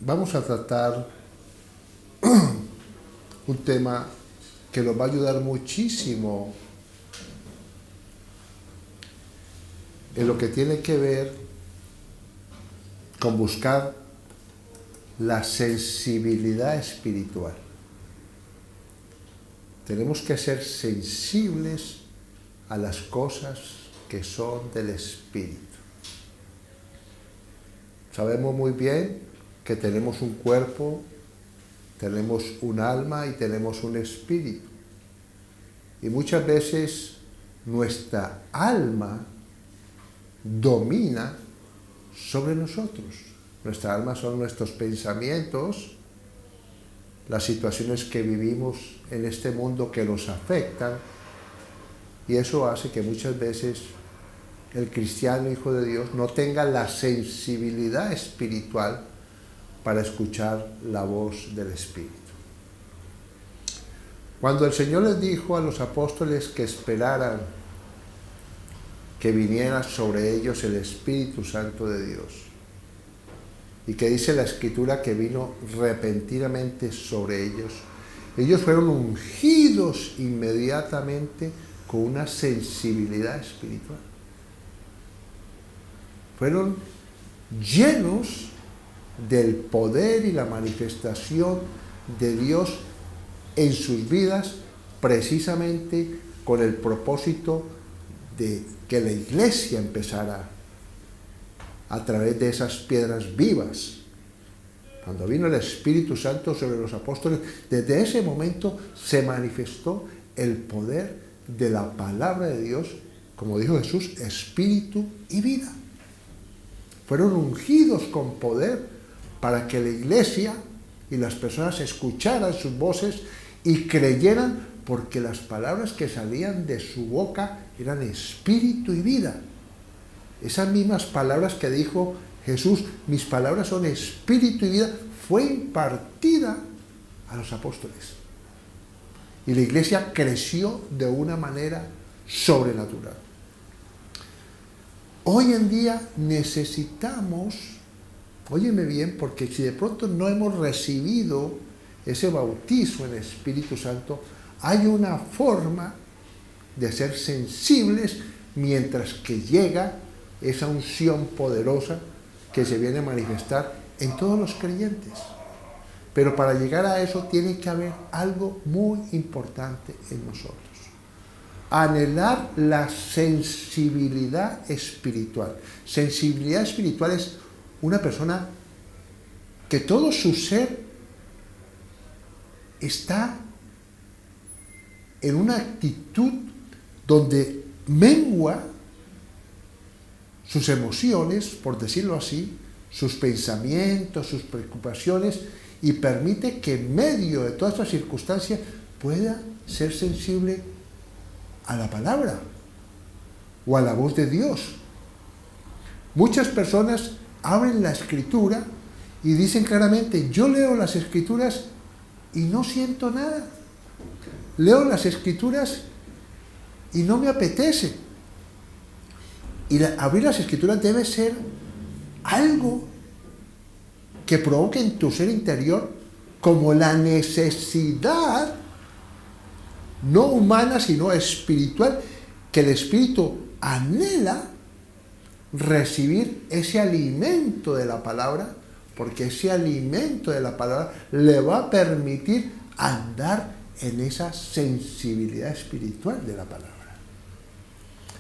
vamos a tratar un tema que nos va a ayudar muchísimo en lo que tiene que ver con buscar la sensibilidad espiritual. Tenemos que ser sensibles a las cosas que son del Espíritu. Sabemos muy bien que tenemos un cuerpo, tenemos un alma y tenemos un espíritu. Y muchas veces nuestra alma domina sobre nosotros. Nuestra alma son nuestros pensamientos, las situaciones que vivimos en este mundo que nos afectan, y eso hace que muchas veces el cristiano, hijo de Dios, no tenga la sensibilidad espiritual para escuchar la voz del Espíritu. Cuando el Señor les dijo a los apóstoles que esperaran que viniera sobre ellos el Espíritu Santo de Dios, y que dice la Escritura que vino repentinamente sobre ellos, ellos fueron ungidos inmediatamente con una sensibilidad espiritual. Fueron llenos del poder y la manifestación de Dios en sus vidas, precisamente con el propósito de que la iglesia empezara a través de esas piedras vivas. Cuando vino el Espíritu Santo sobre los apóstoles, desde ese momento se manifestó el poder de la palabra de Dios, como dijo Jesús, espíritu y vida. Fueron ungidos con poder para que la iglesia y las personas escucharan sus voces y creyeran, porque las palabras que salían de su boca eran espíritu y vida. Esas mismas palabras que dijo Jesús, mis palabras son espíritu y vida, fue impartida a los apóstoles. Y la iglesia creció de una manera sobrenatural. Hoy en día necesitamos, óyeme bien, porque si de pronto no hemos recibido ese bautismo en el Espíritu Santo, hay una forma de ser sensibles mientras que llega esa unción poderosa que se viene a manifestar en todos los creyentes. Pero para llegar a eso tiene que haber algo muy importante en nosotros. Anhelar la sensibilidad espiritual. Sensibilidad espiritual es una persona que todo su ser está en una actitud donde mengua sus emociones, por decirlo así, sus pensamientos, sus preocupaciones, y permite que en medio de todas estas circunstancias pueda ser sensible a la palabra o a la voz de Dios. Muchas personas abren la Escritura y dicen claramente, yo leo las Escrituras y no siento nada. Leo las Escrituras y no me apetece. Y abrir las Escrituras debe ser algo que provoque en tu ser interior como la necesidad, no humana, sino espiritual, que el Espíritu anhela recibir ese alimento de la palabra, porque ese alimento de la palabra le va a permitir andar en esa sensibilidad espiritual de la palabra.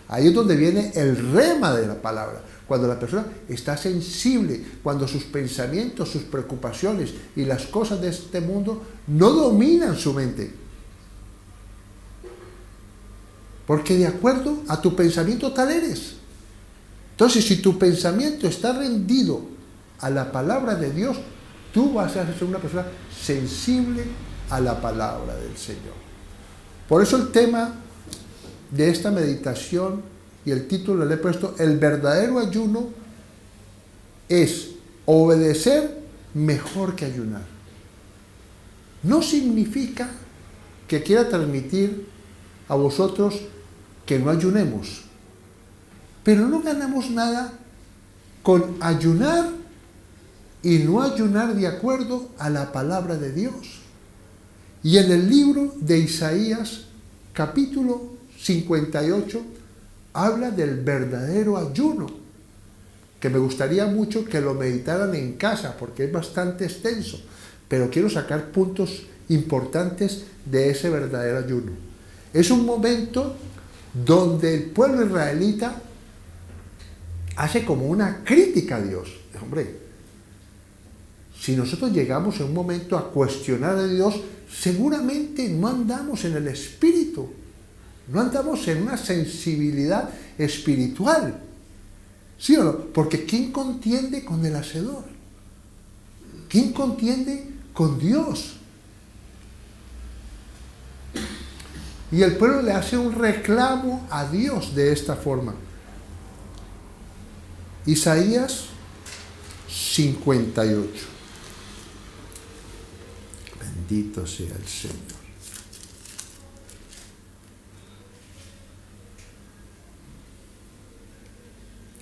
Ahí es donde viene el rema de la palabra. Cuando la persona está sensible, cuando sus pensamientos, sus preocupaciones y las cosas de este mundo no dominan su mente. Porque de acuerdo a tu pensamiento tal eres. Entonces, si tu pensamiento está rendido a la palabra de Dios, tú vas a ser una persona sensible a la palabra del Señor. Por eso el tema de esta meditación y el título le he puesto, el verdadero ayuno es obedecer mejor que ayunar. No significa que quiera transmitir a vosotros que no ayunemos, pero no ganamos nada con ayunar y no ayunar de acuerdo a la palabra de Dios. Y en el libro de Isaías, capítulo 58, habla del verdadero ayuno, que me gustaría mucho que lo meditaran en casa, porque es bastante extenso, pero quiero sacar puntos importantes de ese verdadero ayuno. Es un momento donde el pueblo israelita hace como una crítica a Dios. Hombre, si nosotros llegamos en un momento a cuestionar a Dios, seguramente no andamos en el espíritu, no andamos en una sensibilidad espiritual. ¿Sí o no? Porque ¿quién contiende con el Hacedor? ¿Quién contiende con Dios? Y el pueblo le hace un reclamo a Dios de esta forma. Isaías 58. Bendito sea el Señor.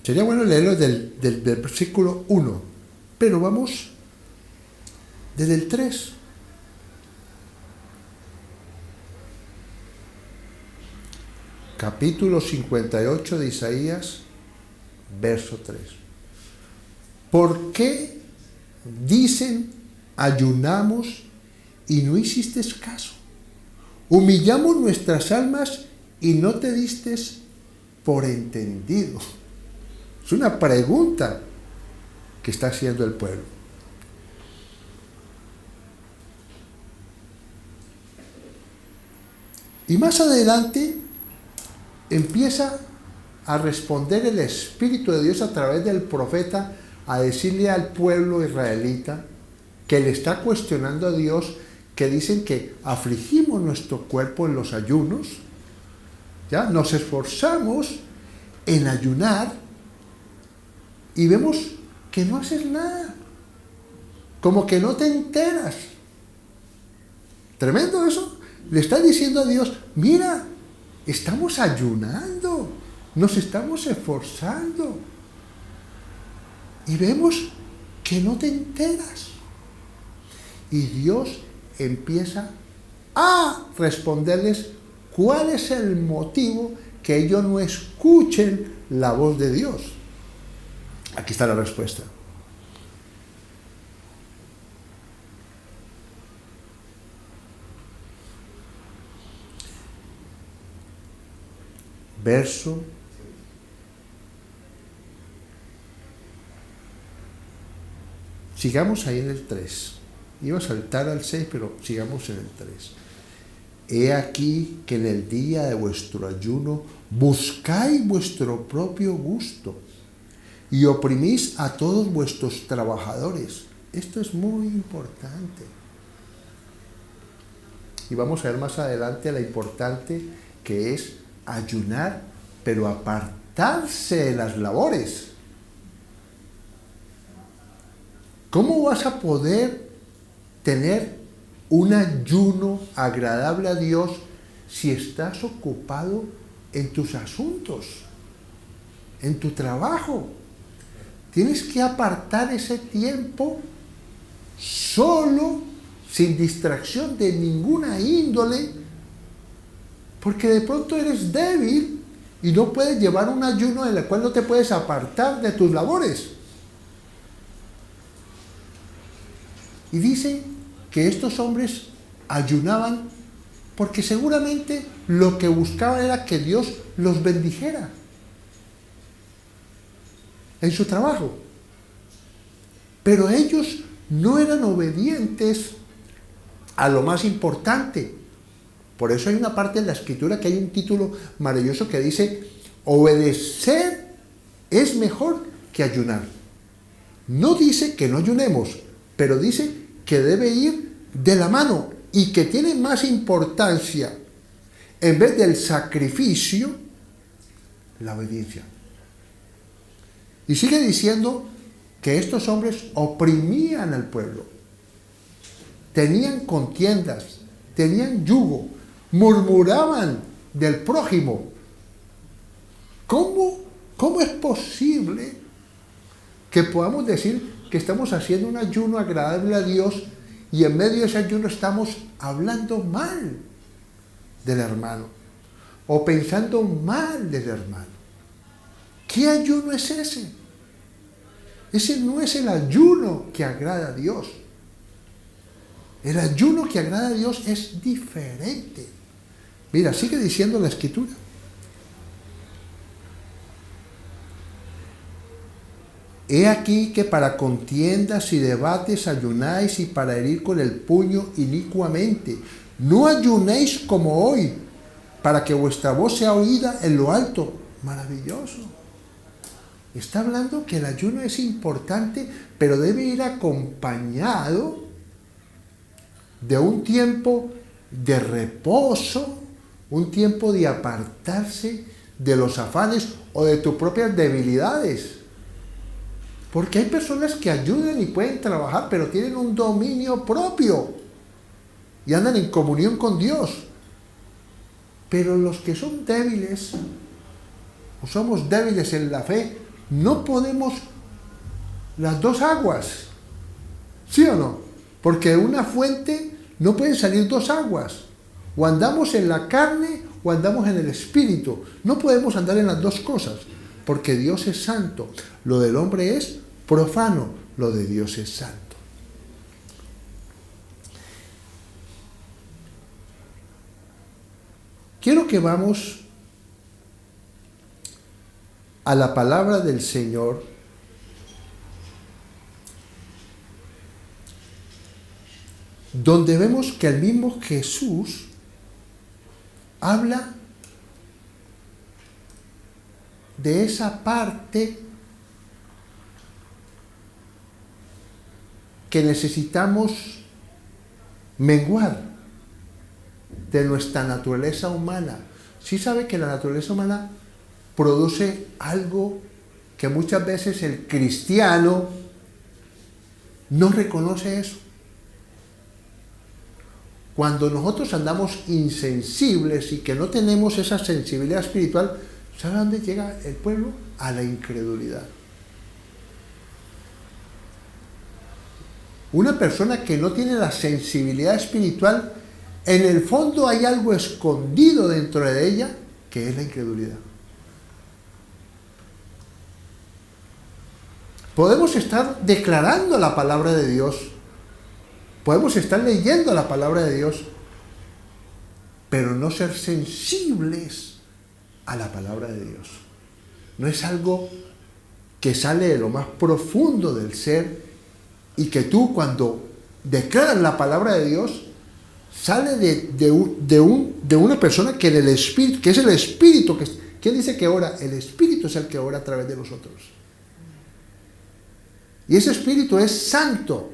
Sería bueno leerlo del versículo 1, pero vamos desde el 3. Capítulo 58 de Isaías, verso 3. ¿Por qué dicen ayunamos y no hiciste caso? Humillamos nuestras almas y no te diste por entendido. Es una pregunta que está haciendo el pueblo. Y más adelante empieza a responder el Espíritu de Dios a través del profeta, a decirle al pueblo israelita que le está cuestionando a Dios, que dicen que afligimos nuestro cuerpo en los ayunos, ¿ya? Nos esforzamos en ayunar y vemos que no haces nada, como que no te enteras. Tremendo eso. Le está diciendo a Dios, mira, estamos ayunando, nos estamos esforzando y vemos que no te enteras. Y Dios empieza a responderles cuál es el motivo que ellos no escuchen la voz de Dios. Aquí está la respuesta. Verso sigamos ahí en el 3. Iba a saltar al 6, pero sigamos en el 3. He aquí que en el día de vuestro ayuno buscáis vuestro propio gusto y oprimís a todos vuestros trabajadores. Esto es muy importante. Y vamos a ver más adelante la importante que es ayunar, pero apartarse de las labores. ¿Cómo vas a poder tener un ayuno agradable a Dios si estás ocupado en tus asuntos, en tu trabajo? Tienes que apartar ese tiempo solo, sin distracción de ninguna índole, porque de pronto eres débil y no puedes llevar un ayuno en el cual no te puedes apartar de tus labores. Y dicen que estos hombres ayunaban porque seguramente lo que buscaban era que Dios los bendijera en su trabajo. Pero ellos no eran obedientes a lo más importante. Por eso hay una parte en la Escritura que hay un título maravilloso que dice: obedecer es mejor que ayunar. No dice que no ayunemos, pero dice que debe ir de la mano y que tiene más importancia, en vez del sacrificio, la obediencia. Y sigue diciendo que estos hombres oprimían al pueblo, tenían contiendas, tenían yugo, murmuraban del prójimo. ¿Cómo es posible que podamos decir que estamos haciendo un ayuno agradable a Dios y en medio de ese ayuno estamos hablando mal del hermano o pensando mal del hermano. ¿Qué ayuno es ese? Ese no es el ayuno que agrada a Dios. El ayuno que agrada a Dios es diferente. Mira, sigue diciendo la Escritura. He aquí que para contiendas y debates ayunáis y para herir con el puño inicuamente. No ayunéis como hoy, para que vuestra voz sea oída en lo alto. Maravilloso. Está hablando que el ayuno es importante, pero debe ir acompañado de un tiempo de reposo, un tiempo de apartarse de los afanes o de tus propias debilidades. Porque hay personas que ayudan y pueden trabajar, pero tienen un dominio propio y andan en comunión con Dios. Pero los que son débiles, o somos débiles en la fe, no podemos las dos aguas. ¿Sí o no? Porque de una fuente no pueden salir dos aguas. O andamos en la carne o andamos en el espíritu. No podemos andar en las dos cosas. Porque Dios es santo. Lo del hombre es profano. Lo de Dios es santo. Quiero que vamos a la palabra del Señor, donde vemos que el mismo Jesús habla de esa parte que necesitamos menguar de nuestra naturaleza humana. Sí sabe que la naturaleza humana produce algo que muchas veces el cristiano no reconoce eso. Cuando nosotros andamos insensibles y que no tenemos esa sensibilidad espiritual, ¿sabe a dónde llega el pueblo? A la incredulidad. Una persona que no tiene la sensibilidad espiritual, en el fondo hay algo escondido dentro de ella, que es la incredulidad. Podemos estar declarando la palabra de Dios, podemos estar leyendo la palabra de Dios, pero no ser sensibles a la palabra de Dios. No es algo que sale de lo más profundo del ser y que tú cuando declaras la palabra de Dios sale de una persona que en el Espíritu, que es el Espíritu, ¿quién dice que ora? El Espíritu es el que ora a través de nosotros. Y ese Espíritu es santo,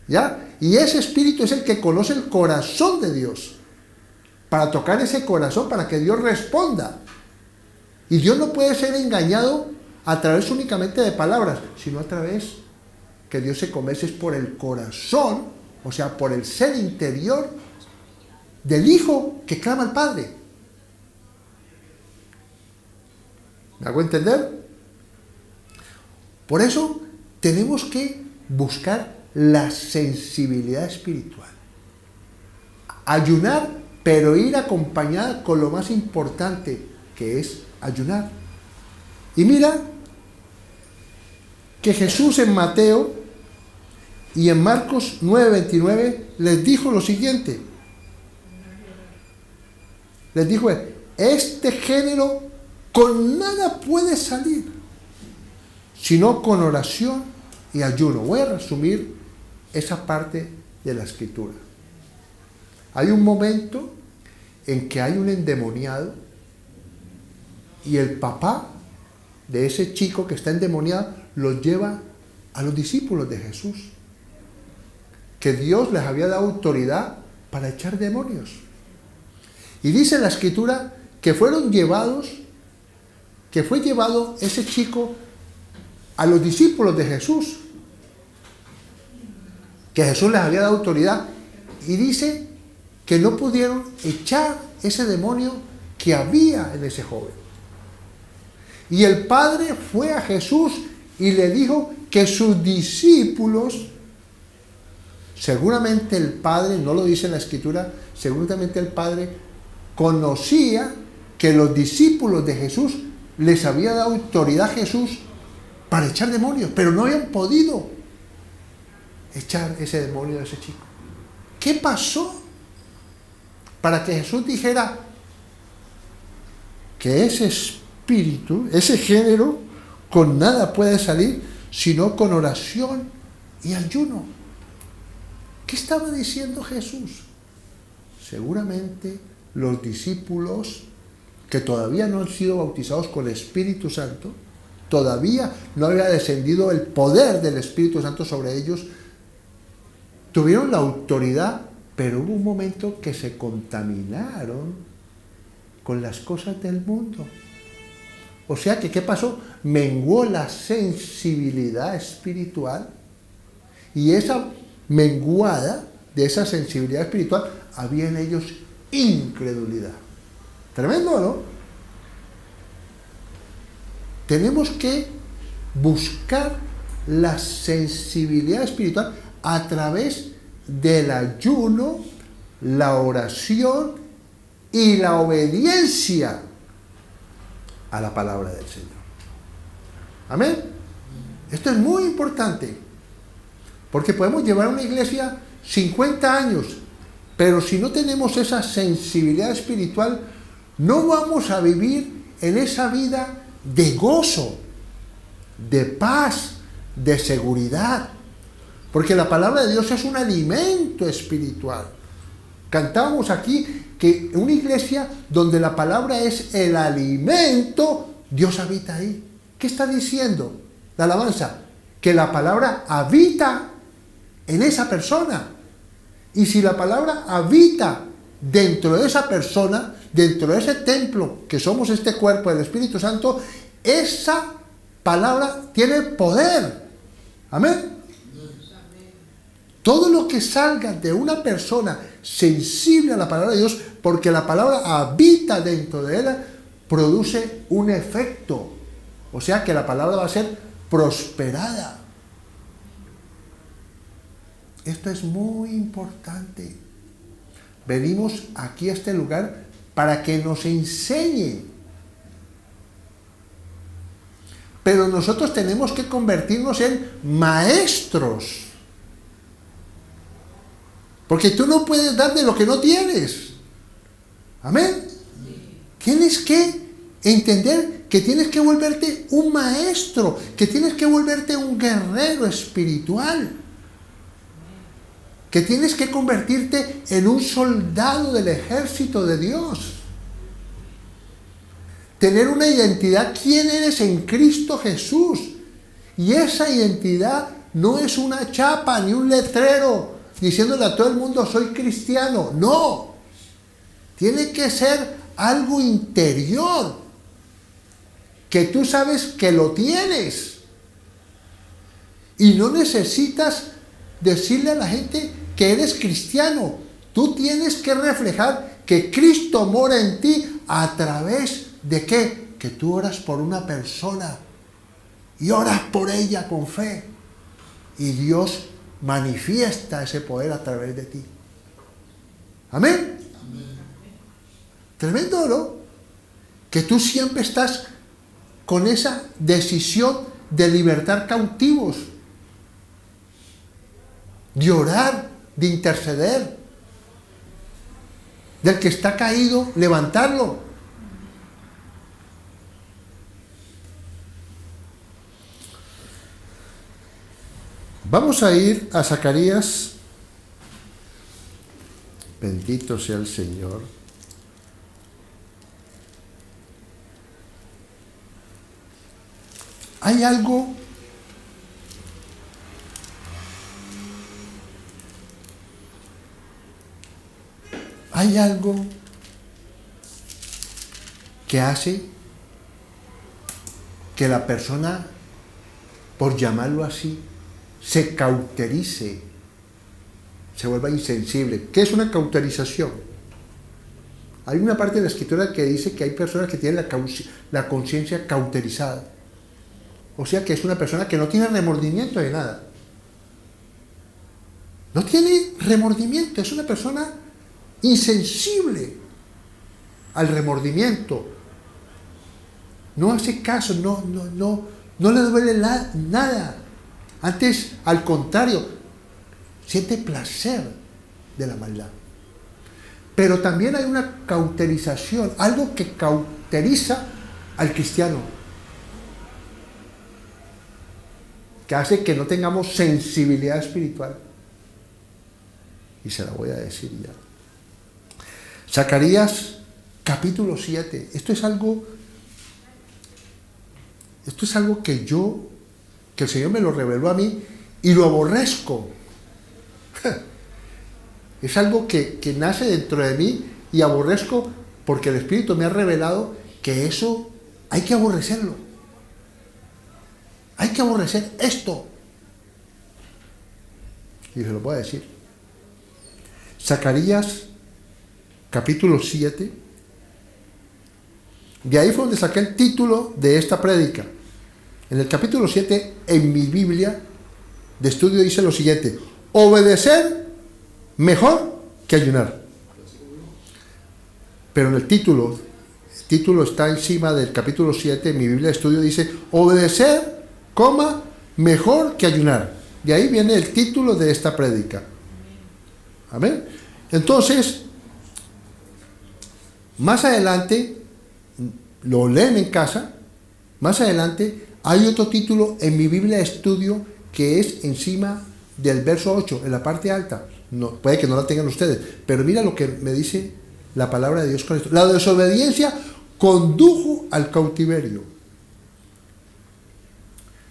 ¿ya? Y ese Espíritu es el que conoce el corazón de Dios, para tocar ese corazón, para que Dios responda. Y Dios no puede ser engañado a través únicamente de palabras, sino a través que Dios se convence por el corazón, o sea, por el ser interior del Hijo que clama al Padre. ¿Me hago entender? Por eso tenemos que buscar la sensibilidad espiritual. Ayunar, pero ir acompañada con lo más importante, que es ayunar. Y mira que Jesús en Mateo y en Marcos 9:29 les dijo lo siguiente. Les dijo, este género con nada puede salir, sino con oración y ayuno. Voy a resumir esa parte de la Escritura. Hay un momento en que hay un endemoniado y el papá de ese chico que está endemoniado los lleva a los discípulos de Jesús, que Dios les había dado autoridad para echar demonios. Y dice la Escritura que fue llevado ese chico a los discípulos de Jesús, que Jesús les había dado autoridad, y dice que no pudieron echar ese demonio que había en ese joven. Y el padre fue a Jesús y le dijo que sus discípulos, seguramente el Padre, no lo dice en la Escritura, seguramente el Padre conocía que los discípulos de Jesús les había dado autoridad a Jesús para echar demonios, pero no habían podido echar ese demonio de ese chico. ¿Qué pasó para que Jesús dijera que ese espíritu, ese género, con nada puede salir sino con oración y ayuno? ¿Qué estaba diciendo Jesús? Seguramente los discípulos que todavía no han sido bautizados con el Espíritu Santo, todavía no había descendido el poder del Espíritu Santo sobre ellos, tuvieron la autoridad, pero hubo un momento que se contaminaron con las cosas del mundo. O sea que, ¿qué pasó? Menguó la sensibilidad espiritual, y esa menguada de esa sensibilidad espiritual había en ellos incredulidad. Tremendo, ¿no? Tenemos que buscar la sensibilidad espiritual a través del ayuno, la oración y la obediencia a la palabra del Señor. Amén. Esto es muy importante, porque podemos llevar una iglesia 50 años, pero si no tenemos esa sensibilidad espiritual, no vamos a vivir en esa vida de gozo, de paz, de seguridad. Porque la palabra de Dios es un alimento espiritual. Cantábamos aquí que una iglesia donde la palabra es el alimento, Dios habita ahí. ¿Qué está diciendo la alabanza? Que la palabra habita en esa persona. Y si la palabra habita dentro de esa persona, dentro de ese templo que somos este cuerpo del Espíritu Santo, esa palabra tiene poder. Amén. Todo lo que salga de una persona sensible a la palabra de Dios, porque la palabra habita dentro de ella, produce un efecto. O sea que la palabra va a ser prosperada. Esto es muy importante. Venimos aquí a este lugar para que nos enseñe. Pero nosotros tenemos que convertirnos en maestros. Porque tú no puedes dar de lo que no tienes. Amén. Tienes que entender que tienes que volverte un maestro, que tienes que volverte un guerrero espiritual, que tienes que convertirte en un soldado del ejército de Dios. Tener una identidad, quién eres en Cristo Jesús. Y esa identidad no es una chapa ni un letrero diciéndole a todo el mundo soy cristiano. No, tiene que ser algo interior, que tú sabes que lo tienes y no necesitas decirle a la gente que eres cristiano. Tú tienes que reflejar que Cristo mora en ti a través de ¿qué? Que tú oras por una persona y oras por ella con fe, y Dios manifiesta ese poder a través de ti. Amén. Amén. Tremendo, ¿no? Que tú siempre estás con esa decisión de libertar cautivos, de orar, de interceder, del que está caído, levantarlo. Vamos a ir a Zacarías. Bendito sea el Señor. Hay algo que hace que la persona, por llamarlo así, se cauterice, se vuelva insensible. ¿Qué es una cauterización? Hay una parte de la Escritura que dice que hay personas que tienen la conciencia cauterizada. O sea que es una persona que no tiene remordimiento de nada. No tiene remordimiento, es una persona insensible al remordimiento. No hace caso, no le duele nada. Antes, al contrario, siente placer de la maldad. Pero también hay una cauterización, algo que cauteriza al cristiano, que hace que no tengamos sensibilidad espiritual. Y se la voy a decir ya. Zacarías capítulo 7. Esto es algo que el Señor me lo reveló a mí y lo aborrezco. Es algo que nace dentro de mí y aborrezco porque el Espíritu me ha revelado que eso hay que aborrecerlo. Hay que aborrecer esto. Y se lo voy a decir. Zacarías capítulo 7. De ahí fue donde saqué el título de esta prédica. En el capítulo 7, en mi Biblia de estudio dice lo siguiente: obedecer mejor que ayunar. Pero en el título está encima del capítulo 7, en mi Biblia de estudio dice obedecer, mejor que ayunar. De ahí viene el título de esta prédica. Amén. Entonces, más adelante, lo leen en casa, más adelante hay otro título en mi Biblia de estudio que es encima del verso 8, en la parte alta. No, puede que no la tengan ustedes, pero mira lo que me dice la palabra de Dios con esto. La desobediencia condujo al cautiverio.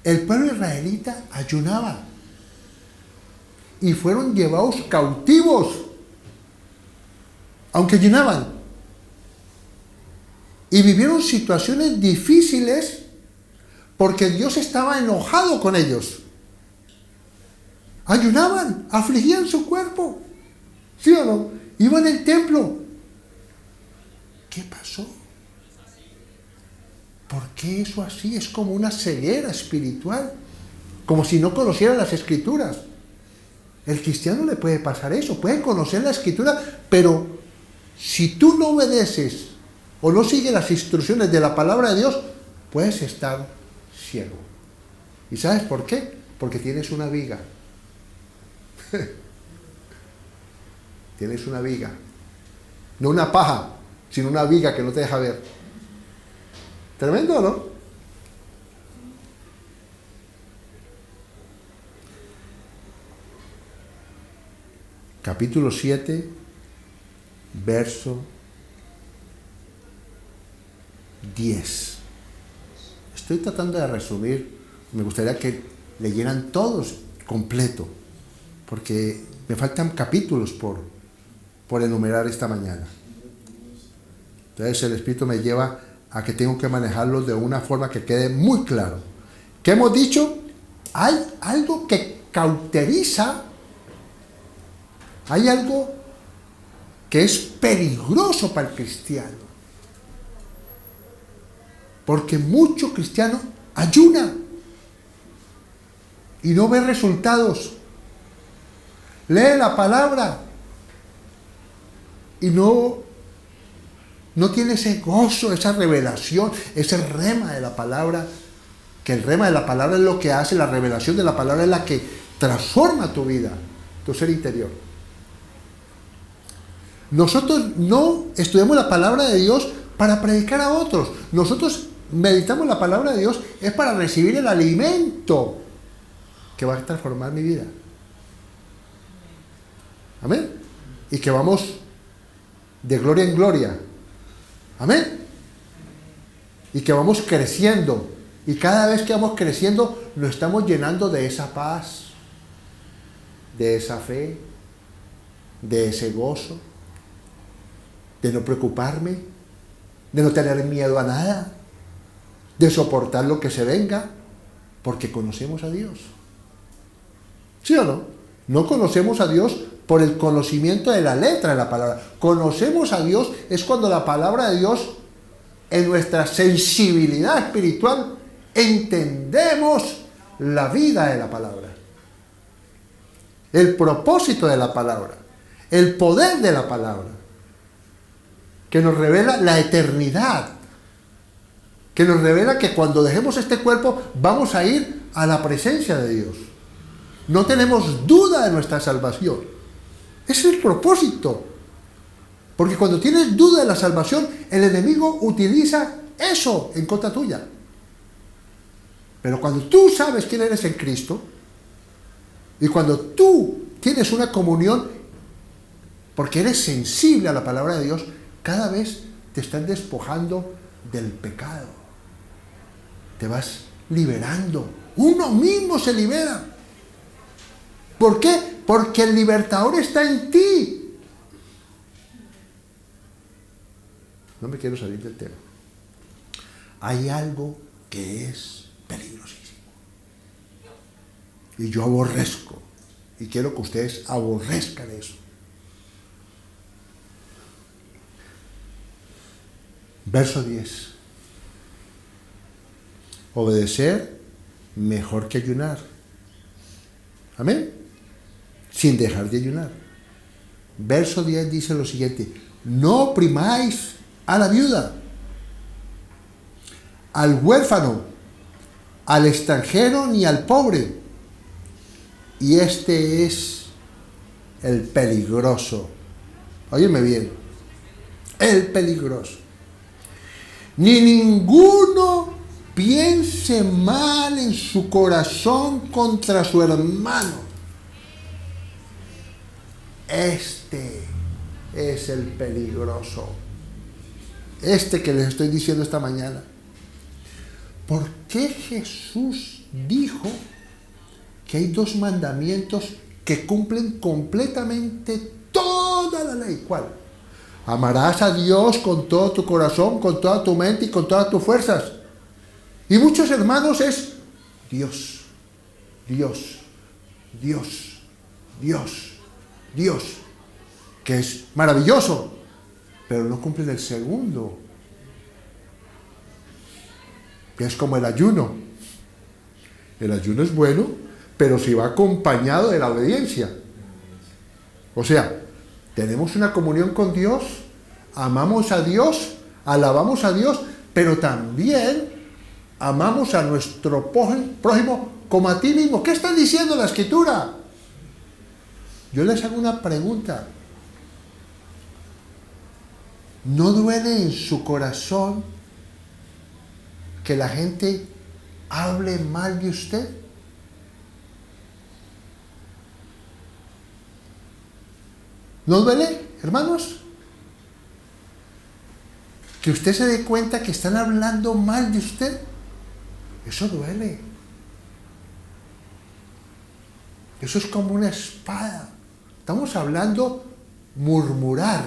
El pueblo israelita ayunaba y fueron llevados cautivos, aunque ayunaban, y vivieron situaciones difíciles porque Dios estaba enojado con ellos. Ayunaban, afligían su cuerpo, ¿sí o no? Iban al templo. ¿Qué pasó? ¿Por qué eso así? Es como una ceguera espiritual, como si no conocieran las Escrituras. El cristiano le puede pasar eso, puede conocer la Escritura, pero si tú no obedeces o no sigues las instrucciones de la palabra de Dios, puedes estar ciego. ¿Y sabes por qué? Porque tienes una viga. Tienes una viga. No una paja, sino una viga que no te deja ver. Tremendo, ¿no? Capítulo 7, verso 10. Estoy tratando de resumir. Me gustaría que leyeran todos completo, porque me faltan capítulos por enumerar esta mañana. Entonces el Espíritu me lleva a que tengo que manejarlos de una forma que quede muy claro. ¿Qué hemos dicho? Hay algo que cauteriza, hay algo que es peligroso para el cristiano. Porque muchos cristianos ayunan y no ven resultados. Lee la palabra y no tiene ese gozo, esa revelación, ese rema de la palabra, que el rema de la palabra es lo que hace, la revelación de la palabra es la que transforma tu vida, tu ser interior. Nosotros no estudiamos la palabra de Dios para predicar a otros. Nosotros meditamos la palabra de Dios es para recibir el alimento que va a transformar mi vida. Amén. Y que vamos de gloria en gloria. Amén. Y que vamos creciendo. Y cada vez que vamos creciendo, nos estamos llenando de esa paz, de esa fe, de ese gozo, de no preocuparme, de no tener miedo a nada, de soportar lo que se venga, porque conocemos a Dios. ¿Sí o no? No conocemos a Dios por el conocimiento de la letra de la palabra. Conocemos a Dios es cuando la palabra de Dios, en nuestra sensibilidad espiritual, entendemos la vida de la palabra, el propósito de la palabra, el poder de la palabra, que nos revela la eternidad, que nos revela que cuando dejemos este cuerpo vamos a ir a la presencia de Dios. No tenemos duda de nuestra salvación. Ese es el propósito. Porque cuando tienes duda de la salvación, el enemigo utiliza eso en contra tuya. Pero cuando tú sabes quién eres en Cristo, y cuando tú tienes una comunión, porque eres sensible a la palabra de Dios, cada vez te están despojando del pecado. Te vas liberando. Uno mismo se libera. ¿Por qué? Porque el libertador está en ti. No me quiero salir del tema. Hay algo que es peligrosísimo. Y yo aborrezco. Y quiero que ustedes aborrezcan eso. Verso 10. Obedecer mejor que ayunar. Amén. Sin dejar de ayunar. Verso 10 dice lo siguiente: no oprimáis a la viuda, al huérfano, al extranjero ni al pobre. Y este es el peligroso. Óyeme bien. El peligroso. Ni ninguno piense mal en su corazón contra su hermano. Este es el peligroso. Este que les estoy diciendo esta mañana. ¿Por qué Jesús dijo que hay dos mandamientos que cumplen completamente toda la ley? ¿Cuál? Amarás a Dios con todo tu corazón, con toda tu mente y con todas tus fuerzas. Y muchos hermanos es Dios, Dios, Dios, Dios, Dios, que es maravilloso, pero no cumplen el segundo, que es como el ayuno. El ayuno es bueno, pero si va acompañado de la obediencia. O sea, tenemos una comunión con Dios, amamos a Dios, alabamos a Dios, pero también amamos a nuestro prójimo como a ti mismo. ¿Qué está diciendo la Escritura? Yo les hago una pregunta. ¿No duele en su corazón que la gente hable mal de usted? ¿No duele, hermanos? Que usted se dé cuenta que están hablando mal de usted. Eso duele. Eso es como una espada. Estamos hablando murmurar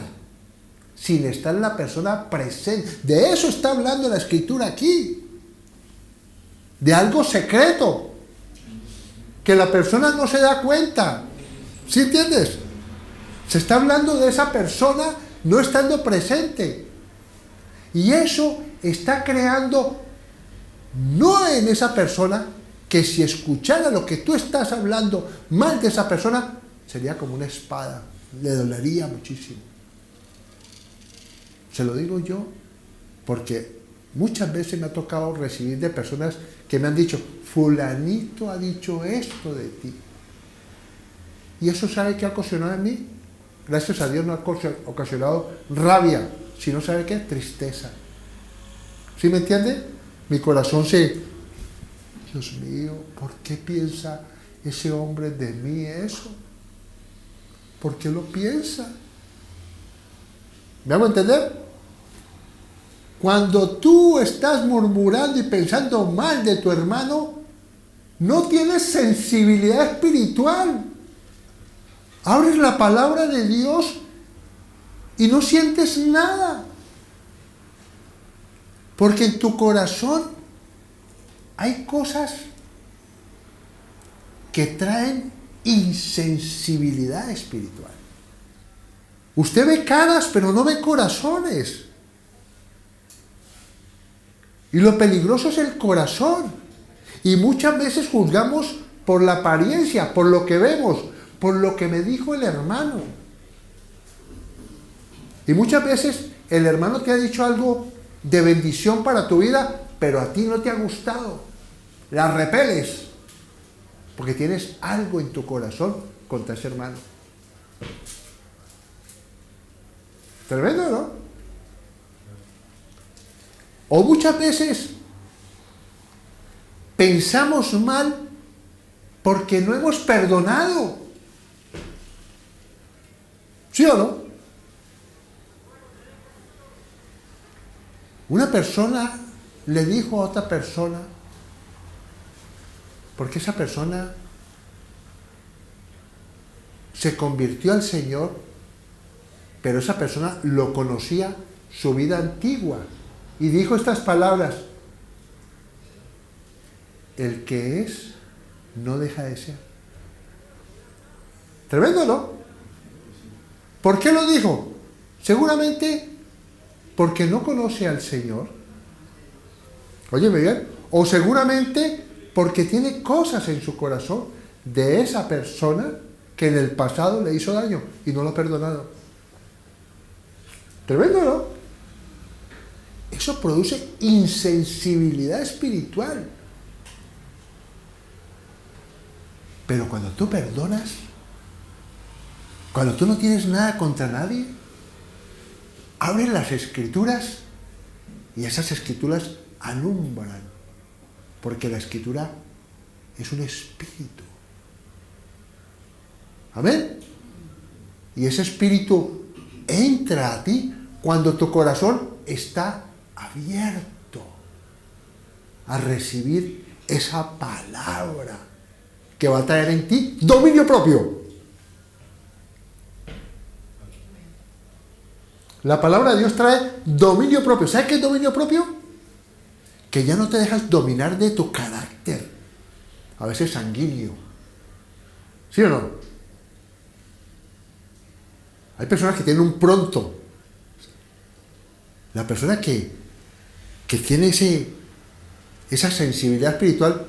sin estar la persona presente. De eso está hablando la Escritura aquí. De algo secreto. Que la persona no se da cuenta. ¿Sí entiendes? Se está hablando de esa persona no estando presente. Y eso está creando, no en esa persona, que si escuchara lo que tú estás hablando mal de esa persona, sería como una espada. Le dolería muchísimo. Se lo digo yo porque muchas veces me ha tocado recibir de personas que me han dicho: fulanito ha dicho esto de ti. Y eso, ¿sabe qué ha ocasionado en mí? Gracias a Dios no ha ocasionado rabia, sino, ¿sabe qué? Tristeza. ¿Sí me entiende? Mi corazón se... Dios mío, ¿por qué piensa ese hombre de mí eso? ¿Por qué lo piensa? ¿Me hago entender? Cuando tú estás murmurando y pensando mal de tu hermano, no tienes sensibilidad espiritual. Abres la palabra de Dios y no sientes nada. Porque en tu corazón hay cosas que traen insensibilidad espiritual. Usted ve caras, pero no ve corazones. Y lo peligroso es el corazón. Y muchas veces juzgamos por la apariencia, por lo que vemos, por lo que me dijo el hermano. Y muchas veces el hermano te ha dicho algo de bendición para tu vida, pero a ti no te ha gustado. La repeles, porque tienes algo en tu corazón contra ese hermano. Tremendo, ¿no? O muchas veces pensamos mal porque no hemos perdonado. ¿Sí o no? Una persona le dijo a otra persona, porque esa persona se convirtió al Señor, pero esa persona lo conocía su vida antigua, y dijo estas palabras: el que es no deja de ser. Tremendo, ¿no? ¿Por qué lo dijo? Seguramente porque no conoce al Señor. Óyeme bien. O seguramente porque tiene cosas en su corazón de esa persona que en el pasado le hizo daño y no lo ha perdonado. Tremendo, ¿no? Eso produce insensibilidad espiritual. Pero cuando tú perdonas, cuando tú no tienes nada contra nadie, abres las Escrituras y esas Escrituras alumbran, porque la Escritura es un espíritu. Amén. Y ese espíritu entra a ti cuando tu corazón está abierto a recibir esa palabra que va a traer en ti dominio propio. La palabra de Dios trae dominio propio. ¿Sabes qué es dominio propio? Que ya no te dejas dominar de tu carácter, a veces sanguíneo. ¿Sí o no? Hay personas que tienen un pronto. La persona que tiene esa sensibilidad espiritual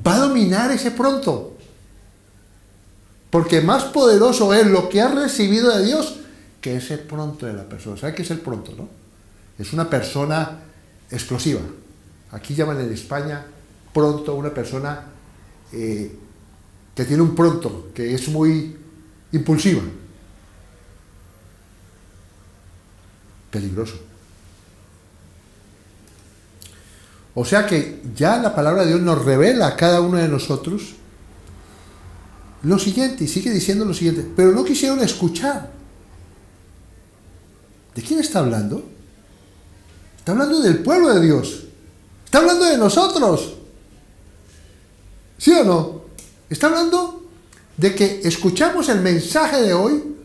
va a dominar ese pronto. Porque más poderoso es lo que ha recibido de Dios que ese pronto de la persona. ¿Sabe qué es el pronto, no? Es una persona explosiva. Aquí llaman en España pronto una persona que tiene un pronto, que es muy impulsiva. Peligroso. O sea que ya la palabra de Dios nos revela a cada uno de nosotros lo siguiente, y sigue diciendo lo siguiente, pero no quisieron escuchar. ¿De quién está hablando? Está hablando del pueblo de Dios. Está hablando de nosotros. ¿Sí o no? Está hablando de que escuchamos el mensaje de hoy,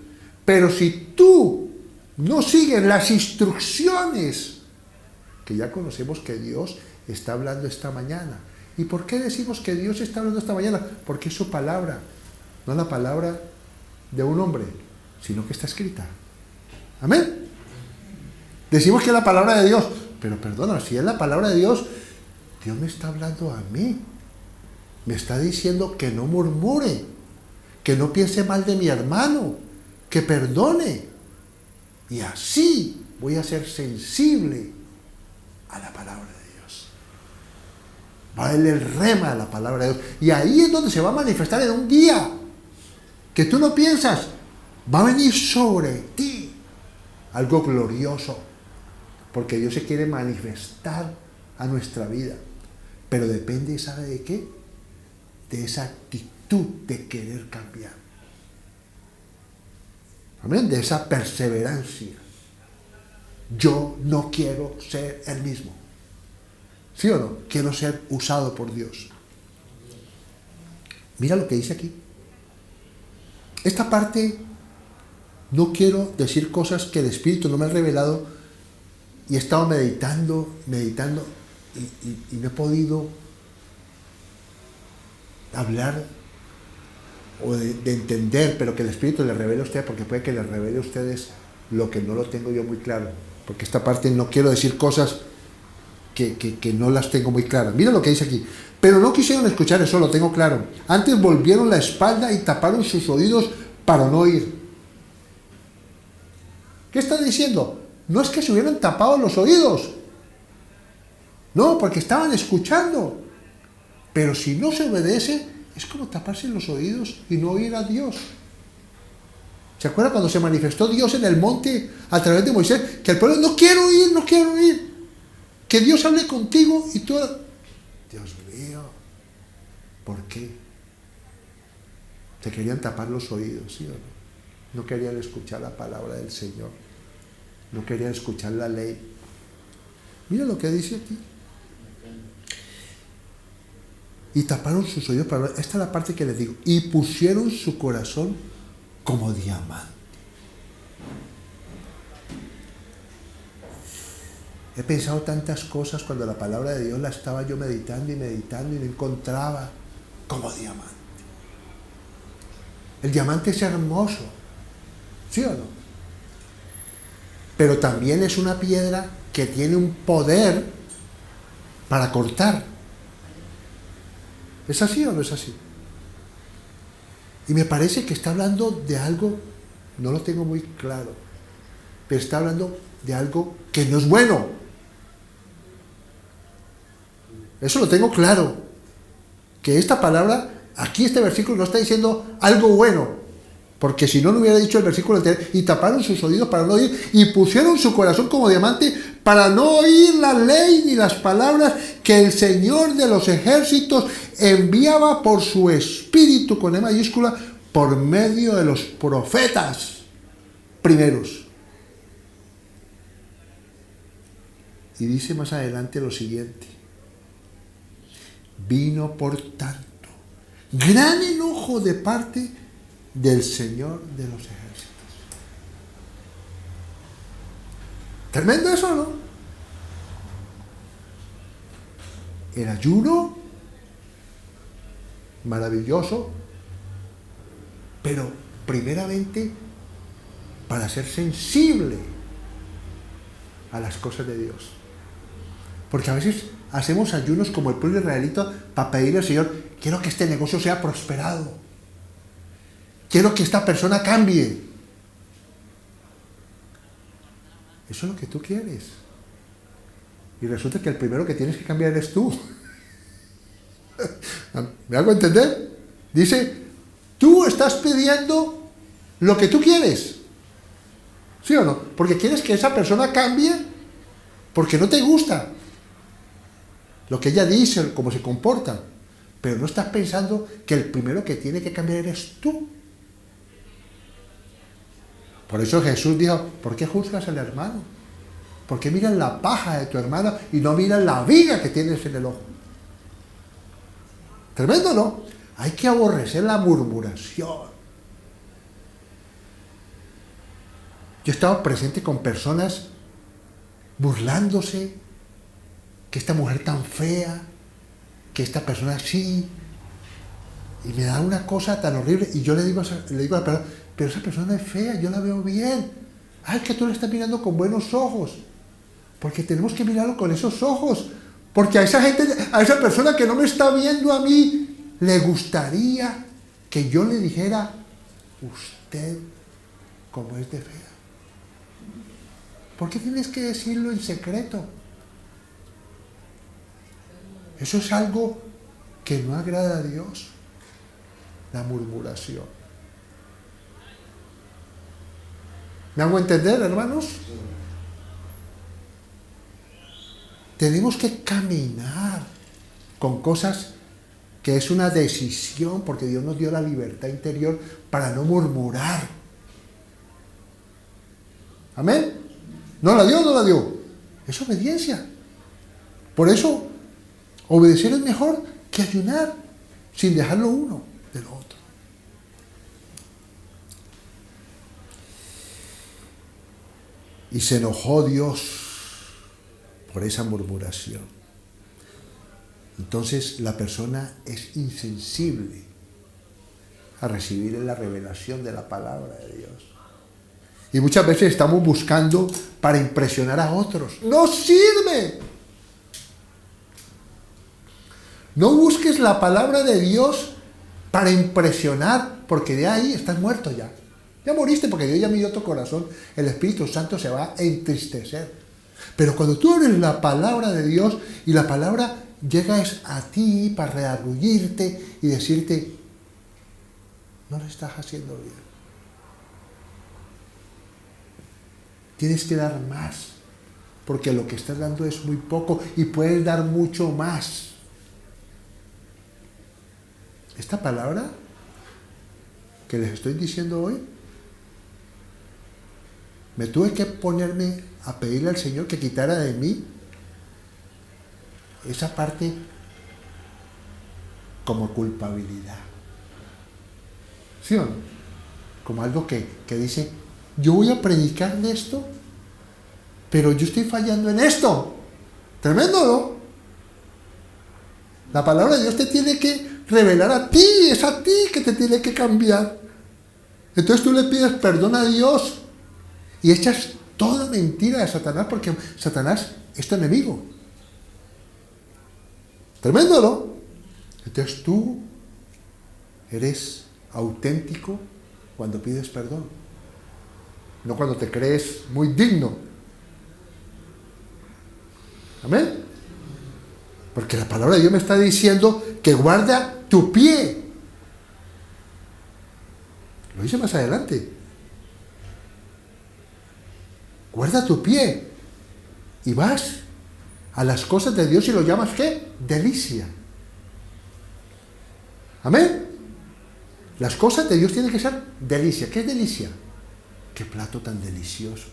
pero si tú no sigues las instrucciones que ya conocemos que Dios está hablando esta mañana. ¿Y por qué decimos que Dios está hablando esta mañana? Porque es su palabra, no la palabra de un hombre, sino que está escrita. Amén. Decimos que es la palabra de Dios, pero perdona, si es la palabra de Dios, Dios me está hablando a mí. Me está diciendo que no murmure, que no piense mal de mi hermano, que perdone. Y así voy a ser sensible a la palabra de Dios. Va a darle el rema a la palabra de Dios. Y ahí es donde se va a manifestar en un día que tú no piensas, va a venir sobre ti algo glorioso. Porque Dios se quiere manifestar a nuestra vida. Pero depende, ¿sabe de qué? De esa actitud de querer cambiar. Amén. De esa perseverancia. Yo no quiero ser el mismo. ¿Sí o no? Quiero ser usado por Dios. Mira lo que dice aquí. Esta parte, no quiero decir cosas que el Espíritu no me ha revelado y he estado meditando y no he podido hablar o de entender, pero que el Espíritu le revele a usted, porque puede que le revele a ustedes lo que no lo tengo yo muy claro. Porque esta parte no quiero decir cosas que no las tengo muy claras. Mira lo que dice aquí. Pero no quisieron escuchar, eso lo tengo claro. Antes volvieron la espalda y taparon sus oídos para no oír. ¿Qué está diciendo? No es que se hubieran tapado los oídos. No, porque estaban escuchando. Pero si no se obedece, es como taparse los oídos y no oír a Dios. ¿Se acuerda cuando se manifestó Dios en el monte a través de Moisés? Que el pueblo, no quiero oír, no quiero oír. Que Dios hable contigo y tú... Dios mío, ¿por qué? Se querían tapar los oídos, ¿sí o no? No querían escuchar la palabra del Señor. No querían escuchar la ley. Mira lo que dice aquí. Y taparon sus oídos para... Esta es la parte que les digo. Y pusieron su corazón como diamante. He pensado tantas cosas cuando la palabra de Dios la estaba yo meditando y meditando y no encontraba como diamante. El diamante es hermoso, ¿sí o no? Pero también es una piedra que tiene un poder para cortar. ¿Es así o no es así? Y me parece que está hablando de algo, no lo tengo muy claro, pero está hablando de algo que no es bueno. Eso lo tengo claro. Que esta palabra, aquí este versículo no está diciendo algo bueno. Porque si no, no hubiera dicho el versículo anterior. Y taparon sus oídos para no oír. Y pusieron su corazón como diamante para no oír la ley ni las palabras que el Señor de los ejércitos enviaba por su espíritu, con E mayúscula, por medio de los profetas primeros. Y dice más adelante lo siguiente. Vino por tanto gran enojo de parte del Señor de los ejércitos. Tremendo eso, ¿no? El ayuno, maravilloso, pero primeramente para ser sensible a las cosas de Dios. Porque a veces hacemos ayunos como el pueblo israelita para pedirle al Señor, quiero que este negocio sea prosperado. Quiero que esta persona cambie. Eso es lo que tú quieres. Y resulta que el primero que tienes que cambiar eres tú. ¿Me hago entender? Dice, tú estás pidiendo lo que tú quieres. ¿Sí o no? Porque quieres que esa persona cambie porque no te gusta lo que ella dice, cómo se comporta, pero no estás pensando que el primero que tiene que cambiar eres tú. Por eso Jesús dijo, ¿por qué juzgas al hermano? ¿Por qué miras la paja de tu hermano y no miras la viga que tienes en el ojo? Tremendo, ¿no? Hay que aborrecer la murmuración. Yo he estado presente con personas burlándose, que esta mujer tan fea, que esta persona así, y me da una cosa tan horrible, y yo le digo a la persona, pero esa persona es fea, yo la veo bien. Ay, que tú la estás mirando con buenos ojos, porque tenemos que mirarlo con esos ojos, porque a esa gente, a esa persona que no me está viendo a mí, le gustaría que yo le dijera, usted, como es de fea. ¿Por qué tienes que decirlo en secreto? Eso es algo que no agrada a Dios, la murmuración. ¿Me hago entender, hermanos? Tenemos que caminar con cosas que es una decisión, porque Dios nos dio la libertad interior para no murmurar. ¿Amén? ¿No la dio o no la dio? Es obediencia. Por eso, obedecer es mejor que ayunar sin dejar lo uno de lo otro. Y se enojó Dios por esa murmuración. Entonces la persona es insensible a recibir la revelación de la palabra de Dios. Y muchas veces estamos buscando para impresionar a otros. ¡No sirve! No busques la palabra de Dios para impresionar, porque de ahí estás muerto ya. Ya moriste porque Dios ya midió tu corazón. El Espíritu Santo se va a entristecer. Pero cuando tú abres la palabra de Dios y la palabra llega a ti para redarguirte y decirte, no lo estás haciendo bien. Tienes que dar más, porque lo que estás dando es muy poco y puedes dar mucho más. Esta palabra que les estoy diciendo hoy, me tuve que ponerme a pedirle al Señor que quitara de mí esa parte como culpabilidad. ¿Sí o no? Como algo que dice, yo voy a predicar de esto, pero yo estoy fallando en esto. Tremendo, ¿no? La palabra de Dios te tiene que revelar a ti, es a ti que te tiene que cambiar. Entonces tú le pides perdón a Dios y echas toda mentira de Satanás, porque Satanás es tu enemigo. Tremendo, ¿no? Entonces tú eres auténtico cuando pides perdón, no cuando te crees muy digno. Amén. Porque la palabra de Dios me está diciendo que guarda tu pie. Lo dice más adelante. Guarda tu pie. Y vas a las cosas de Dios y lo llamas ¿qué? Delicia. Amén. Las cosas de Dios tienen que ser delicia. ¿Qué es delicia? Qué plato tan delicioso.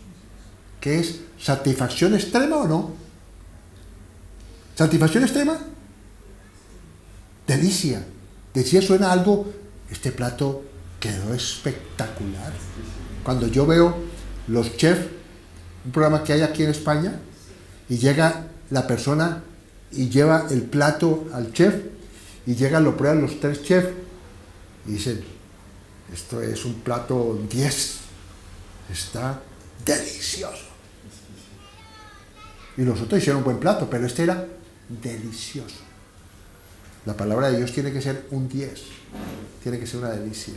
¿Qué es? ¿Satisfacción extrema o no? ¿Satisfacción extrema? Delicia. Decía, suena algo, este plato quedó espectacular. Cuando yo veo los chefs, un programa que hay aquí en España, y llega la persona y lleva el plato al chef, y llegan, lo prueban los 3 chefs, y dicen, esto es un plato 10, está delicioso. Y los otros hicieron un buen plato, pero este era delicioso. La palabra de Dios tiene que ser un 10, tiene que ser una delicia.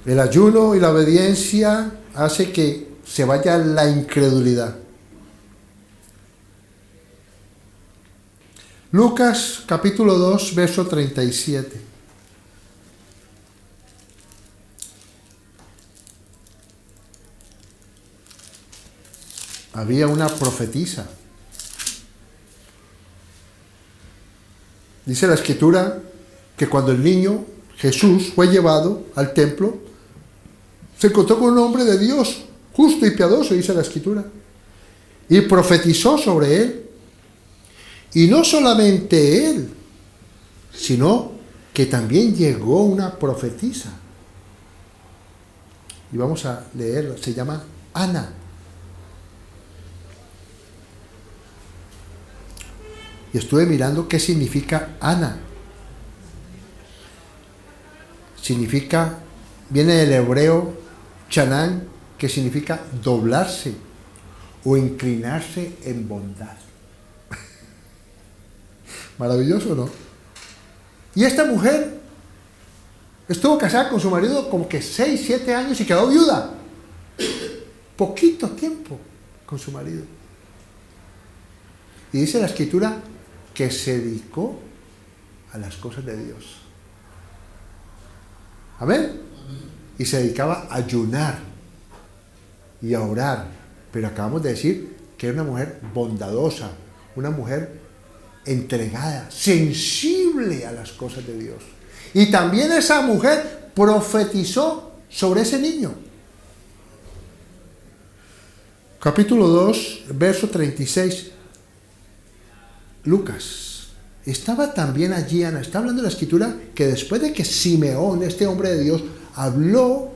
El ayuno y la obediencia hace que se vaya la incredulidad. Lucas capítulo 2, verso 37. Había una profetisa. Dice la Escritura que cuando el niño Jesús fue llevado al templo, se encontró con un hombre de Dios, justo y piadoso, dice la Escritura, y profetizó sobre él. Y no solamente él, sino que también llegó una profetisa. Y vamos a leerlo, se llama Ana. Y estuve mirando qué significa Ana. Significa, viene del hebreo chanán, que significa doblarse o inclinarse en bondad. Maravilloso, ¿no? Y esta mujer estuvo casada con su marido como que 6, 7 años y quedó viuda. Poquito tiempo con su marido. Y dice la Escritura que se dedicó a las cosas de Dios. ¿Amén? Y se dedicaba a ayunar y a orar. Pero acabamos de decir que era una mujer bondadosa, una mujer entregada, sensible a las cosas de Dios. Y también esa mujer profetizó sobre ese niño. Capítulo 2, verso 36. Lucas. Estaba también allí Ana. Está hablando la Escritura que después de que Simeón, este hombre de Dios, habló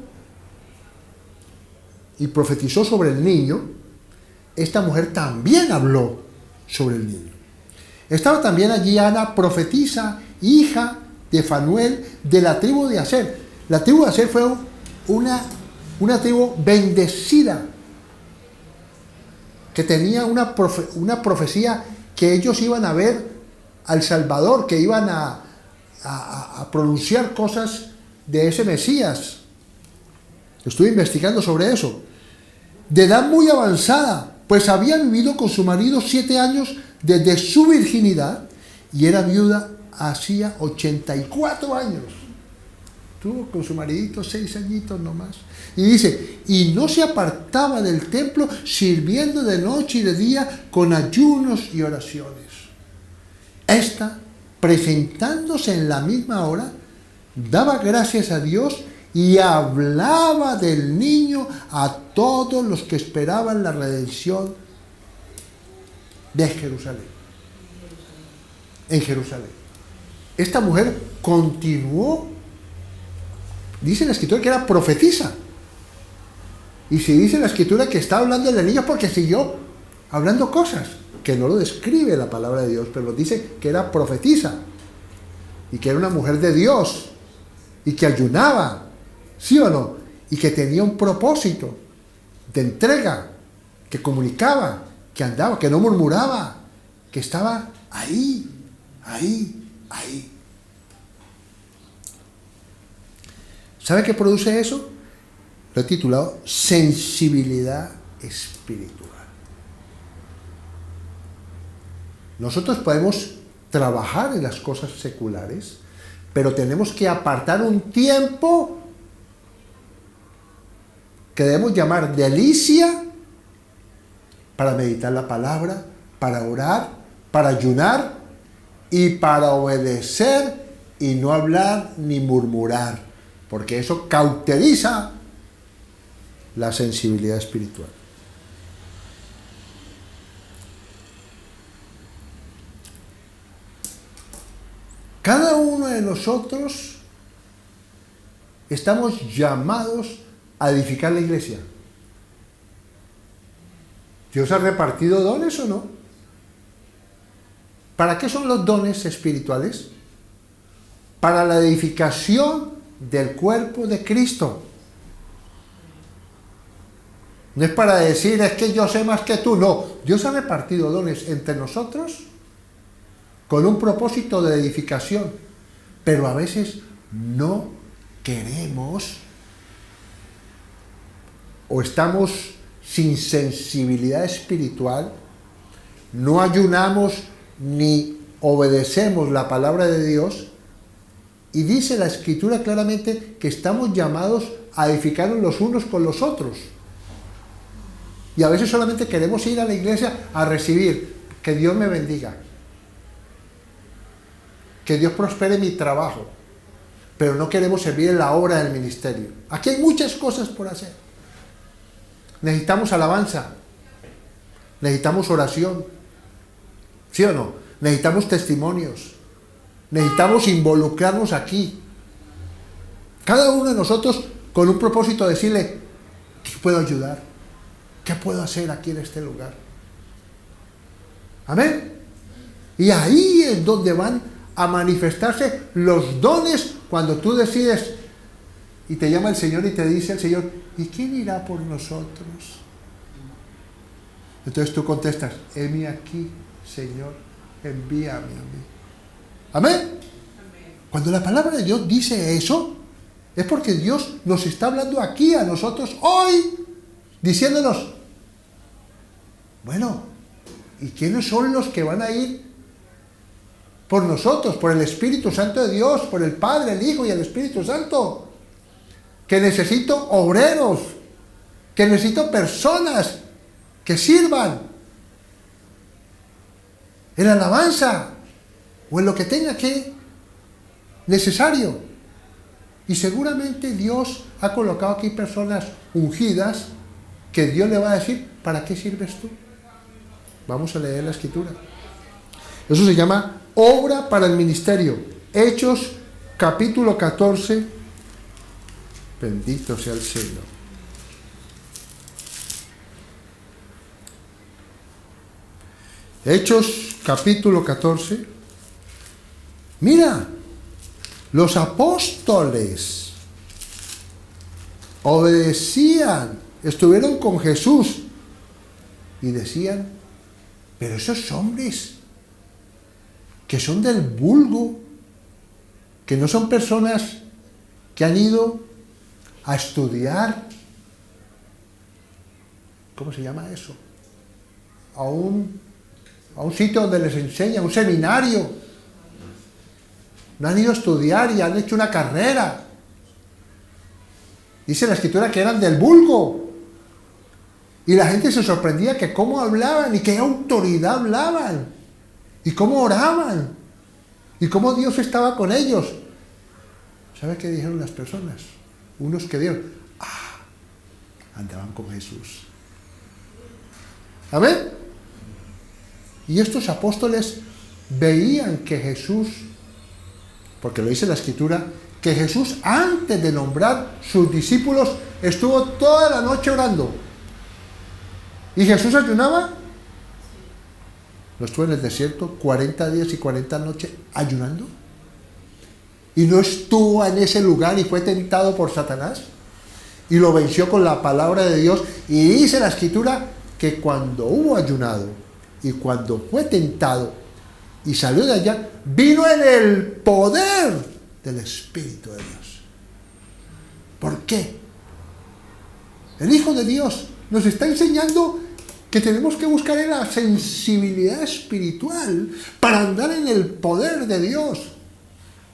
y profetizó sobre el niño, esta mujer también habló sobre el niño. Estaba también allí Ana, profetisa, hija de Fanuel, de la tribu de Aser. La tribu de Aser fue una tribu bendecida. que tenía una profecía que ellos iban a ver al Salvador, que iban a pronunciar cosas de ese Mesías. Estuve investigando sobre eso. De edad muy avanzada, pues había vivido con su marido 7 años desde su virginidad y era viuda hacía 84 años. Estuvo con su maridito 6 añitos nomás. Y dice, y no se apartaba del templo sirviendo de noche y de día con ayunos y oraciones. Esta, presentándose en la misma hora, daba gracias a Dios y hablaba del niño a todos los que esperaban la redención de Jerusalén. En Jerusalén. Esta mujer continuó, dice la Escritura que era profetisa. Y si dice la Escritura que está hablando del niño porque siguió hablando cosas, que no lo describe la palabra de Dios, pero lo dice que era profetisa y que era una mujer de Dios y que ayunaba, ¿sí o no? Y que tenía un propósito de entrega, que comunicaba, que andaba, que no murmuraba, que estaba ahí. ¿Sabe qué produce eso? Lo he titulado sensibilidad espiritual. Nosotros podemos trabajar en las cosas seculares, pero tenemos que apartar un tiempo que debemos llamar delicia para meditar la palabra, para orar, para ayunar y para obedecer y no hablar ni murmurar, porque eso cauteriza la sensibilidad espiritual. Cada uno de nosotros estamos llamados a edificar la iglesia. ¿Dios ha repartido dones o no? ¿Para qué son los dones espirituales? Para la edificación del cuerpo de Cristo. No es para decir, es que yo sé más que tú. No, Dios ha repartido dones entre nosotros con un propósito de edificación. Pero a veces no queremos o estamos sin sensibilidad espiritual, no ayunamos ni obedecemos la palabra de Dios. Y dice la Escritura claramente que estamos llamados a edificarnos los unos con los otros. Y a veces solamente queremos ir a la iglesia a recibir, que Dios me bendiga, que Dios prospere mi trabajo, pero no queremos servir en la obra del ministerio. Aquí hay muchas cosas por hacer. Necesitamos alabanza, necesitamos oración, ¿sí o no? Necesitamos testimonios, necesitamos involucrarnos aquí. Cada uno de nosotros con un propósito de decirle, ¿qué puedo ayudar? ¿Qué puedo hacer aquí en este lugar? Amén. Y ahí es donde van a manifestarse los dones cuando tú decides y te llama el Señor y te dice el Señor, ¿y quién irá por nosotros? Entonces tú contestas, heme aquí, Señor, envíame a mí. Amén. Cuando la palabra de Dios dice eso, es porque Dios nos está hablando aquí a nosotros hoy, diciéndonos, bueno, ¿y quiénes son los que van a ir por nosotros? Por el Espíritu Santo de Dios, por el Padre, el Hijo y el Espíritu Santo. Que necesito obreros, que necesito personas que sirvan en la alabanza o en lo que tenga que necesario. Y seguramente Dios ha colocado aquí personas ungidas que Dios le va a decir, ¿para qué sirves tú? Vamos a leer la Escritura. Eso se llama obra para el ministerio. Hechos capítulo 14. Bendito sea el Señor. Hechos capítulo 14. Mira, los apóstoles obedecían, estuvieron con Jesús y decían, pero esos hombres que son del vulgo, que no son personas que han ido a estudiar, ¿cómo se llama eso? A un sitio donde les enseña, un seminario. No han ido a estudiar y han hecho una carrera. Dice la Escritura que eran del vulgo. Y la gente se sorprendía que cómo hablaban y qué autoridad hablaban. Y cómo oraban. Y cómo Dios estaba con ellos. ¿Sabe qué dijeron las personas? Unos que dijeron, andaban con Jesús. ¿Amén? Y estos apóstoles veían que Jesús, porque lo dice la Escritura, que Jesús antes de nombrar sus discípulos estuvo toda la noche orando. ¿Y Jesús ayunaba? ¿No estuvo en el desierto 40 días y 40 noches ayunando? ¿Y no estuvo en ese lugar y fue tentado por Satanás? Y lo venció con la palabra de Dios. Y dice la Escritura que cuando hubo ayunado y cuando fue tentado y salió de allá, vino en el poder del Espíritu de Dios. ¿Por qué? El Hijo de Dios nos está enseñando que tenemos que buscar en la sensibilidad espiritual para andar en el poder de Dios.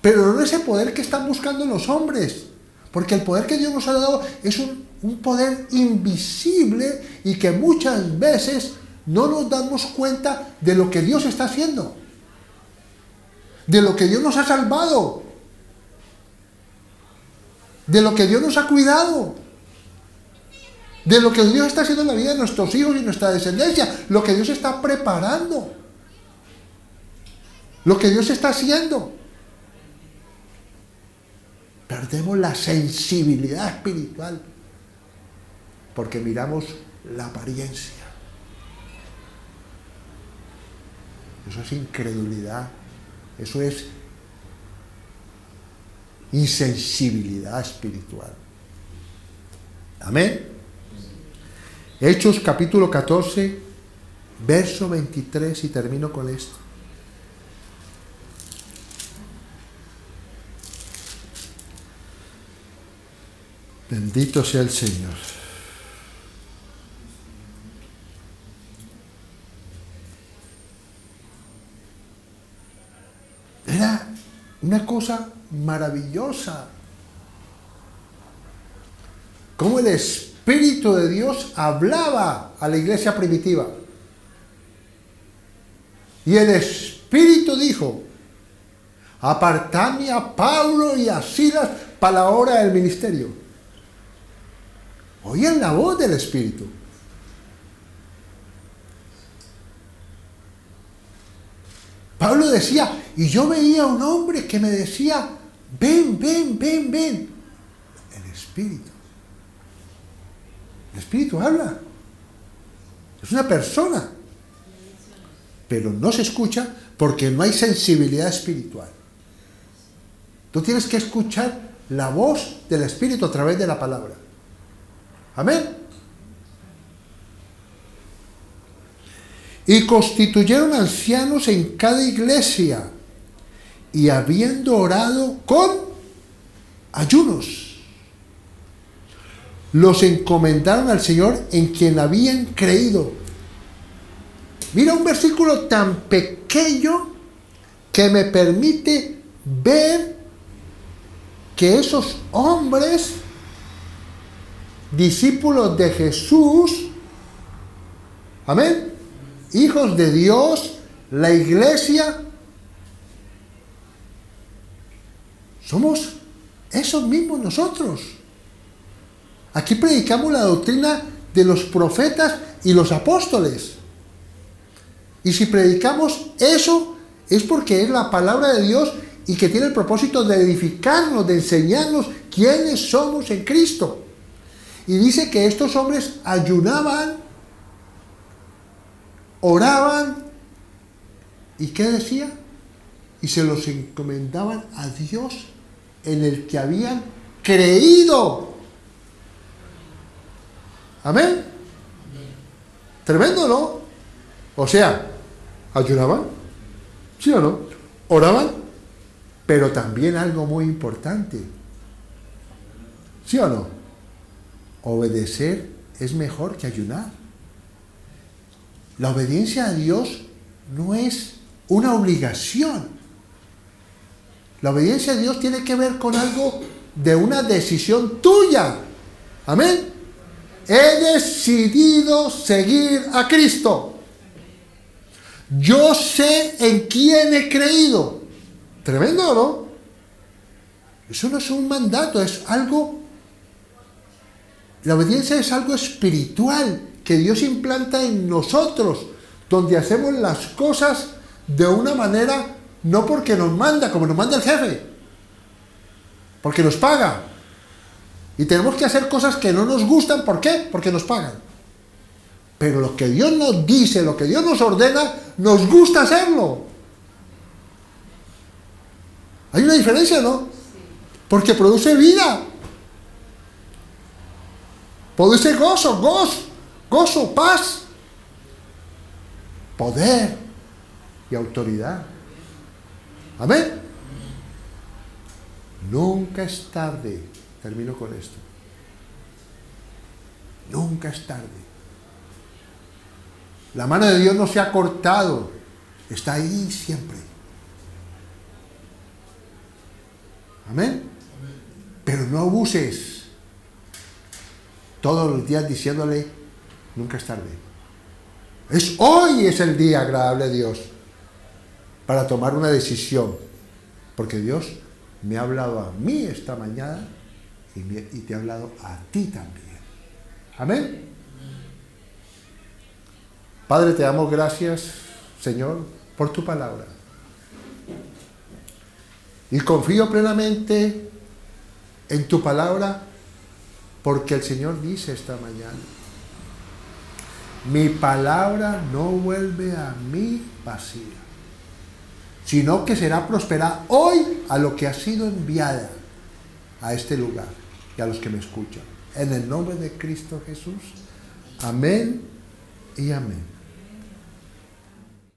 Pero no ese poder que están buscando los hombres. Porque el poder que Dios nos ha dado es un poder invisible y que muchas veces no nos damos cuenta de lo que Dios está haciendo. De lo que Dios nos ha salvado. De lo que Dios nos ha cuidado. De lo que Dios está haciendo en la vida de nuestros hijos y nuestra descendencia. Lo que Dios está preparando. Lo que Dios está haciendo. Perdemos la sensibilidad espiritual porque miramos la apariencia. Eso es incredulidad. Eso es insensibilidad espiritual. Amén. Hechos capítulo 14, verso 23, y termino con esto. Bendito sea el Señor. Era una cosa maravillosa. Cómo el Espíritu de Dios hablaba a la iglesia primitiva. Y el Espíritu dijo, apartadme a Pablo y a Silas para la hora del ministerio. Oían la voz del Espíritu. Pablo decía, y yo veía a un hombre que me decía, ven, ven, ven, ven. El Espíritu. El Espíritu habla. Es una persona. Pero no se escucha porque no hay sensibilidad espiritual. Tú tienes que escuchar la voz del Espíritu a través de la palabra. Amén. Y constituyeron ancianos en cada iglesia, y habiendo orado con ayunos, los encomendaron al Señor en quien habían creído. Mira un versículo tan pequeño que me permite ver que esos hombres, discípulos de Jesús, amén, hijos de Dios, la iglesia, somos esos mismos nosotros. Aquí predicamos la doctrina de los profetas y los apóstoles. Y si predicamos eso, es porque es la palabra de Dios y que tiene el propósito de edificarnos, de enseñarnos quiénes somos en Cristo. Y dice que estos hombres ayunaban, oraban, ¿y qué decía? Y se los encomendaban a Dios en el que habían creído. Amén. Tremendo, ¿no? O sea, ayunaban, ¿sí o no? Oraban, pero también algo muy importante, ¿sí o no? Obedecer es mejor que ayunar. La obediencia a Dios no es una obligación. La obediencia a Dios tiene que ver con algo de una decisión tuya. Amén. He decidido seguir a Cristo. Yo sé en quién he creído. Tremendo, ¿no? Eso no es un mandato, es algo... La obediencia es algo espiritual que Dios implanta en nosotros, donde hacemos las cosas de una manera, no porque nos manda, como nos manda el jefe, porque nos paga. Y tenemos que hacer cosas que no nos gustan, ¿por qué? Porque nos pagan. Pero lo que Dios nos dice, lo que Dios nos ordena, nos gusta hacerlo. Hay una diferencia, ¿no? Porque produce vida. Produce gozo, paz, poder y autoridad. Amén. Nunca es tarde. Termino con esto. Nunca es tarde. La mano de Dios no se ha cortado. Está ahí siempre. Amén. Pero no abuses todos los días diciéndole, nunca es tarde. Hoy es el día agradable a Dios para tomar una decisión. Porque Dios me ha hablado a mí esta mañana y te ha hablado a ti también. Amén. Padre, te damos gracias, Señor, por tu palabra. Y confío plenamente en tu palabra, porque el Señor dice esta mañana, mi palabra no vuelve a mí vacía, sino que será prosperada hoy a lo que ha sido enviada a este lugar y a los que me escuchan. En el nombre de Cristo Jesús. Amén y amén.